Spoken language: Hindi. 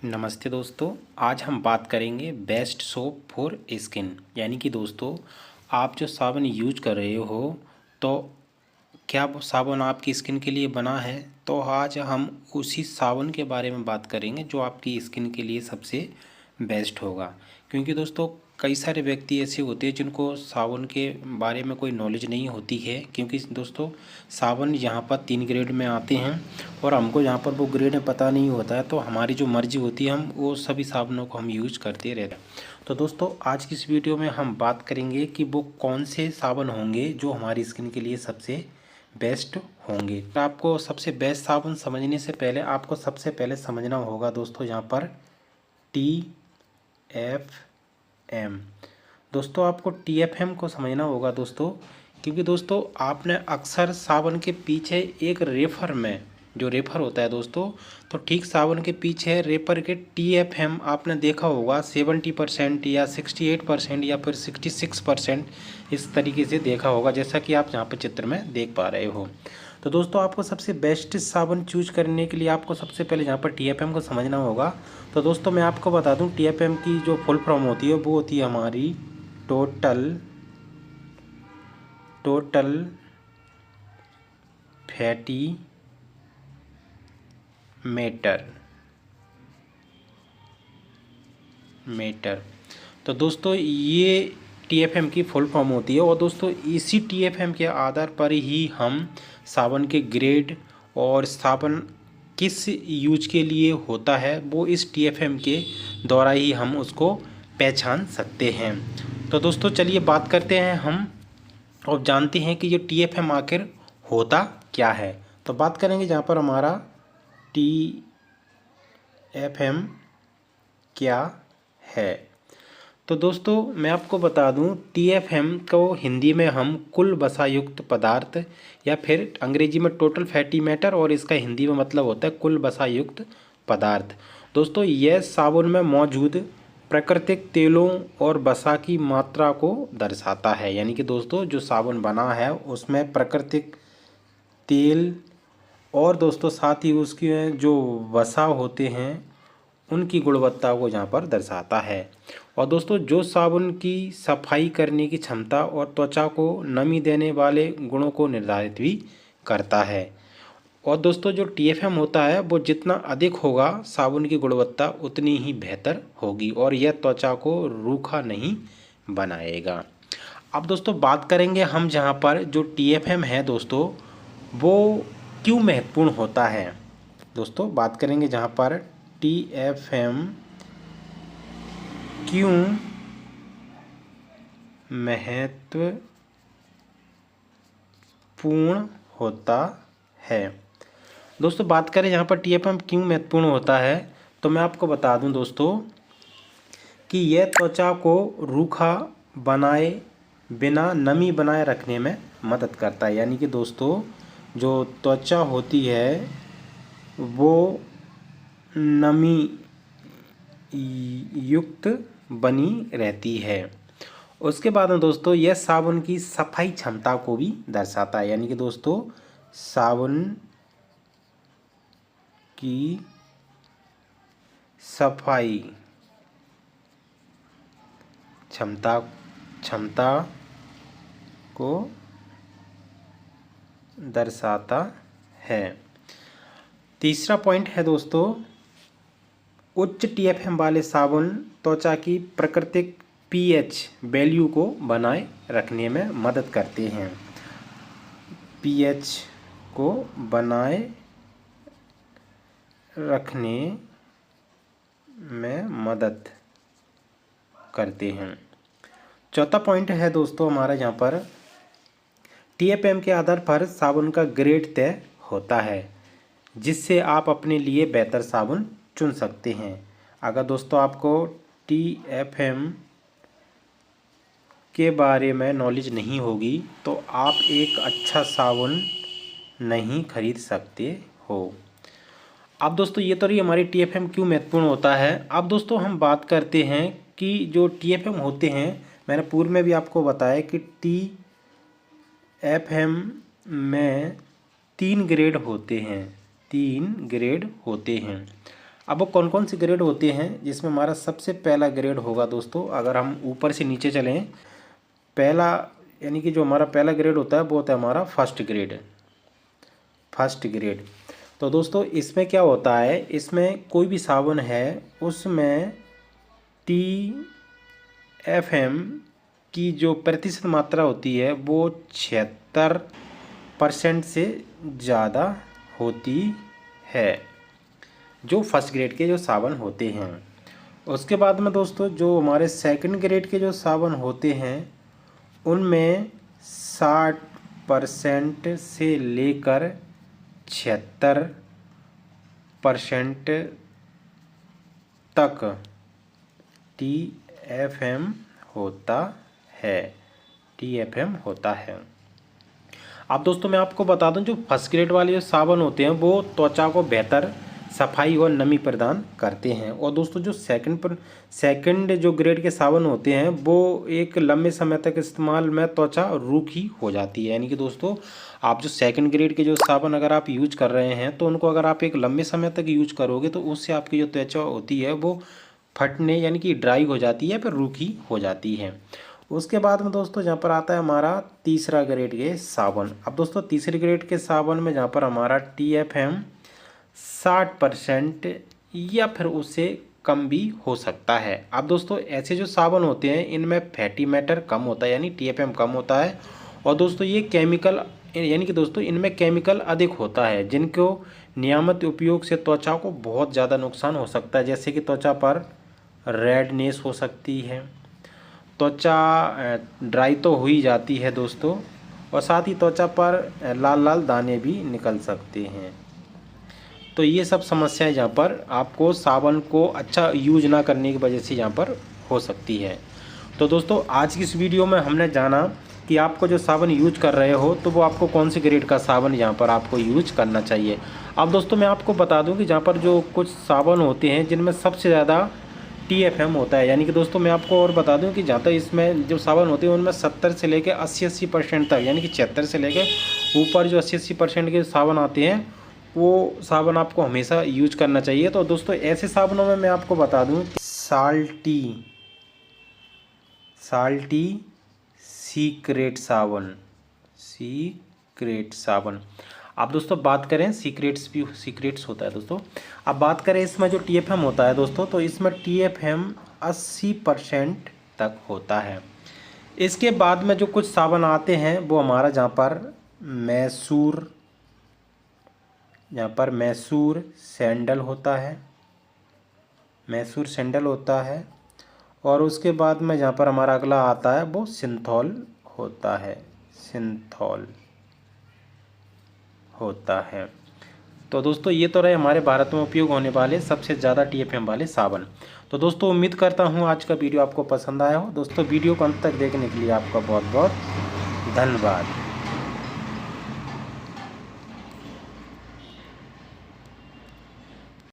नमस्ते दोस्तों। आज हम बात करेंगे बेस्ट सोप फॉर स्किन। यानी कि दोस्तों, आप जो साबुन यूज कर रहे हो तो क्या वो साबुन आपकी स्किन के लिए बना है? तो आज हम उसी साबुन के बारे में बात करेंगे जो आपकी स्किन के लिए सबसे बेस्ट होगा। क्योंकि दोस्तों, कई सारे व्यक्ति ऐसे होते हैं जिनको साबुन के बारे में कोई नॉलेज नहीं होती है। क्योंकि दोस्तों, साबुन यहाँ पर 3 ग्रेड में आते हैं और हमको यहाँ पर वो ग्रेड में पता नहीं होता है, तो हमारी जो मर्जी होती है हम वो सभी साबुनों को हम यूज करते रहते हैं। तो दोस्तों, आज की इस वीडियो में हम बात करेंगे कि वो कौन से साबुन होंगे जो हमारी स्किन के लिए सबसे बेस्ट होंगे। तो आपको सबसे बेस्ट साबुन समझने से पहले आपको सबसे पहले समझना होगा दोस्तों यहाँ पर TFM। दोस्तों, आपको TFM को समझना होगा दोस्तों, क्योंकि दोस्तों आपने अक्सर साबुन के पीछे एक रेफर में जो रेफर होता है दोस्तों, तो ठीक साबुन के पीछे रेफर के TFM आपने देखा होगा 70% या 68% या फिर 66% इस तरीके से देखा होगा, जैसा कि आप यहाँ पर चित्र में देख पा रहे हो। तो दोस्तों, आपको सबसे बेस्ट साबुन चूज करने के लिए आपको सबसे पहले यहाँ पर TFM को समझना होगा। तो दोस्तों, मैं आपको बता दूँ TFM की जो फुल फॉर्म होती है वो होती है हमारी टोटल फैटी मैटर। तो दोस्तों, ये TFM की फुल फॉर्म होती है और दोस्तों इसी TFM के आधार पर ही हम साबुन के ग्रेड और साबुन किस यूज के लिए होता है वो इस TFM के द्वारा ही हम उसको पहचान सकते हैं। तो दोस्तों, चलिए बात करते हैं हम और जानते हैं कि ये TFM आखिर होता क्या है। तो बात करेंगे जहाँ पर हमारा TFM क्या है। तो दोस्तों, मैं आपको बता दूं TFM को हिंदी में हम कुल वसायुक्त पदार्थ या फिर अंग्रेजी में टोटल फैटी मैटर और इसका हिंदी में मतलब होता है कुल वसायुक्त पदार्थ। दोस्तों, यह साबुन में मौजूद प्राकृतिक तेलों और वसा की मात्रा को दर्शाता है। यानी कि दोस्तों, जो साबुन बना है उसमें प्राकृतिक तेल और दोस्तों साथ ही उसके जो वसा होते हैं उनकी गुणवत्ता को यहाँ पर दर्शाता है। और दोस्तों, जो साबुन की सफाई करने की क्षमता और त्वचा को नमी देने वाले गुणों को निर्धारित भी करता है। और दोस्तों, जो TFM होता है वो जितना अधिक होगा साबुन की गुणवत्ता उतनी ही बेहतर होगी और यह त्वचा को रूखा नहीं बनाएगा। अब दोस्तों, बात करेंगे हम जहाँ पर जो TFM है दोस्तों वो क्यों महत्वपूर्ण होता है। दोस्तों, बात करेंगे जहाँ पर TFM क्यों महत्वपूर्ण होता है। दोस्तों, बात करें यहाँ पर TFM क्यों महत्वपूर्ण होता है, तो मैं आपको बता दूं दोस्तों कि यह त्वचा को रूखा बनाए बिना नमी बनाए रखने में मदद करता है। यानी कि दोस्तों, जो त्वचा होती है वो नमी युक्त बनी रहती है। उसके बाद में दोस्तों यह साबुन की सफाई क्षमता को भी दर्शाता है। यानी कि दोस्तों, साबुन की सफाई क्षमता को दर्शाता है। तीसरा पॉइंट है दोस्तों, उच्च TFM वाले साबुन त्वचा की प्राकृतिक pH वैल्यू को बनाए रखने में मदद करते हैं। pH को बनाए रखने में मदद करते हैं। चौथा पॉइंट है दोस्तों हमारा यहाँ पर TFM के आधार पर साबुन का ग्रेड तय होता है, जिससे आप अपने लिए बेहतर साबुन चुन सकते हैं। अगर दोस्तों आपको TFM के बारे में नॉलेज नहीं होगी तो आप एक अच्छा साबुन नहीं खरीद सकते हो। अब दोस्तों, ये तो रही हमारी TFM क्यों महत्वपूर्ण होता है। अब दोस्तों, हम बात करते हैं कि जो TFM होते हैं, मैंने पूर्व में भी आपको बताया कि TFM में 3 ग्रेड होते हैं। अब वो कौन कौन से ग्रेड होते हैं, जिसमें हमारा सबसे पहला ग्रेड होगा दोस्तों, अगर हम ऊपर से नीचे चलें, पहला यानी कि जो हमारा पहला ग्रेड होता है वो होता है हमारा फर्स्ट ग्रेड। तो दोस्तों इसमें क्या होता है, इसमें कोई भी साबुन है उसमें TFM की जो प्रतिशत मात्रा होती है वो 76% से ज़्यादा होती है, जो फर्स्ट ग्रेड के जो साबुन होते हैं। उसके बाद में दोस्तों जो हमारे सेकंड ग्रेड के जो साबुन होते हैं उनमें 60% से लेकर 76% तक TFM होता है। अब दोस्तों मैं आपको बता दूं, जो फर्स्ट ग्रेड वाले जो साबुन होते हैं वो त्वचा को बेहतर सफाई और नमी प्रदान करते हैं। और दोस्तों जो सेकंड जो ग्रेड के साबुन होते हैं वो एक लंबे समय तक इस्तेमाल में त्वचा रूखी हो जाती है। यानी कि दोस्तों आप जो सेकंड ग्रेड के जो साबुन अगर आप यूज कर रहे हैं तो उनको अगर आप एक लंबे समय तक यूज करोगे तो उससे आपकी जो त्वचा होती है वो फटने यानी कि ड्राई हो जाती है, फिर रूखी हो जाती है। उसके बाद में दोस्तों जहाँ पर आता है हमारा तीसरा ग्रेड के साबुन। अब दोस्तों तीसरे ग्रेड के साबुन में जहाँ पर हमारा TFM 60% या फिर उससे कम भी हो सकता है। अब दोस्तों ऐसे जो साबुन होते हैं इनमें फैटी मैटर कम होता है, यानी TFM कम होता है। और दोस्तों ये केमिकल यानी कि दोस्तों इनमें केमिकल अधिक होता है, जिनको नियमित उपयोग से त्वचा को बहुत ज़्यादा नुकसान हो सकता है, जैसे कि त्वचा पर रेडनेस हो सकती है, त्वचा ड्राई तो हो ही जाती है दोस्तों, और साथ ही त्वचा पर लाल लाल दाने भी निकल सकते हैं। तो ये सब समस्याएं जहाँ पर आपको साबुन को अच्छा यूज ना करने की वजह से यहाँ पर हो सकती है। तो दोस्तों आज की इस वीडियो में हमने जाना कि आपको जो साबुन यूज कर रहे हो तो वो आपको कौन सी ग्रेड का साबुन यहाँ पर आपको यूज करना चाहिए। अब दोस्तों मैं आपको बता दूं कि जहाँ पर जो कुछ साबुन होते हैं जिनमें सबसे ज़्यादा TFM होता है, यानी कि दोस्तों मैं आपको और बता दूं कि जहाँ तक इसमें जो साबुन होते हैं उनमें 70 से लेकर 80% तक, यानी कि 76 से लेकर ऊपर जो 80% के साबुन आते हैं वो साबुन आपको हमेशा यूज करना चाहिए। तो दोस्तों ऐसे साबुनों में मैं आपको बता दूं साल्टी सीक्रेट साबुन। अब दोस्तों बात करें सीक्रेट्स होता है दोस्तों। अब बात करें इसमें जो TFM होता है दोस्तों, तो इसमें TFM 80% तक होता है। इसके बाद में जो कुछ साबुन आते हैं वो हमारा जहाँ पर मैसूर सैंडल होता है, और उसके बाद में जहाँ पर हमारा अगला आता है वो सिंथॉल होता है। तो दोस्तों ये तो रहे हमारे भारत में उपयोग होने वाले सबसे ज़्यादा TFM वाले साबुन। तो दोस्तों उम्मीद करता हूँ आज का वीडियो आपको पसंद आया हो। दोस्तों वीडियो को अंत तक देखने के लिए आपका बहुत बहुत धन्यवाद।